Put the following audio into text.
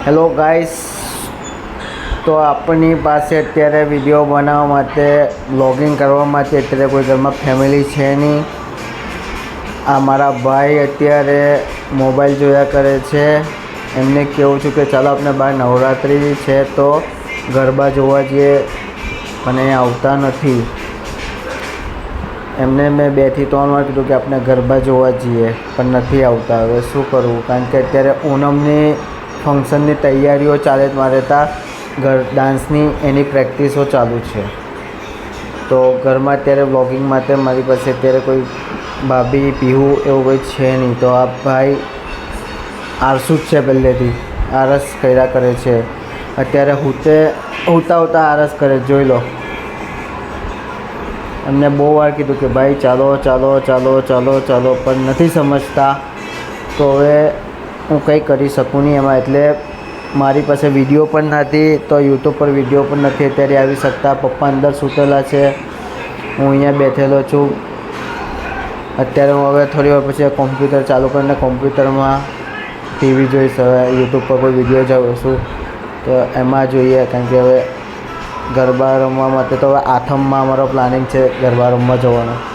Hello guys, તો આપણી પાસે અત્યારે વિડીયો બનાવવા માટે બ્લોગિંગ કરવા માટે અત્યારે કોઈ ઘરમાં ફેમિલી છે નહીં. આ મારા ભાઈ અત્યારે મોબાઈલ જોયા કરે છે. એમને કહું છું કે ચાલો આપણે બહાર નવરાત્રિ છે તો ગરબા જોવા જઈએ, પણ એ આવતા નથી. એમને મેં 2 થી 3 વાર કીધું કે આપણે ગરબા જોવા જઈએ, પણ નથી આવતા. હવે શું કરવું, કારણ કે અત્યારે ઓનમની ફંક્શનની તૈયારીઓ ચાલે જ મારે ત્યાં ડાન્સની એની પ્રેક્ટિસો ચાલુ છે. તો ઘરમાં અત્યારે વ્લોગિંગ માટે મારી પાસે અત્યારે કોઈ ભાભી પીહુ એવું કોઈ છે નહીં. તો આ ભાઈ આરસુ જ છે, પહેલેથી આરસ કર્યા કરે છે. અત્યારે હોતા આરસ કરે, જોઈ લો. એમને બહુ વાર કીધું કે ભાઈ ચાલો ચાલો ચાલો ચાલો ચાલો, પણ નથી સમજતા. તો હવે હું કંઈ કરી શકું નહીં એમાં. એટલે મારી પાસે વિડીયો પણ નથી, તો યુટ્યુબ પર વિડીયો પણ નથી અત્યારે આવી શકતા. પપ્પા અંદર સૂતેલા છે, હું અહીંયા બેઠેલો છું. અત્યારે હું હવે થોડી વાર પછી કોમ્પ્યુટર ચાલુ કરીને કોમ્પ્યુટરમાં ટીવી જોઈશ. હવે યુટ્યુબ પર કોઈ વિડીયો જોઈશું તો એમાં જોઈએ, કારણ કે હવે ગરબા રમવા માટે તો હવે આથમમાં અમારો પ્લાનિંગ છે ગરબા રમવા જવાનો.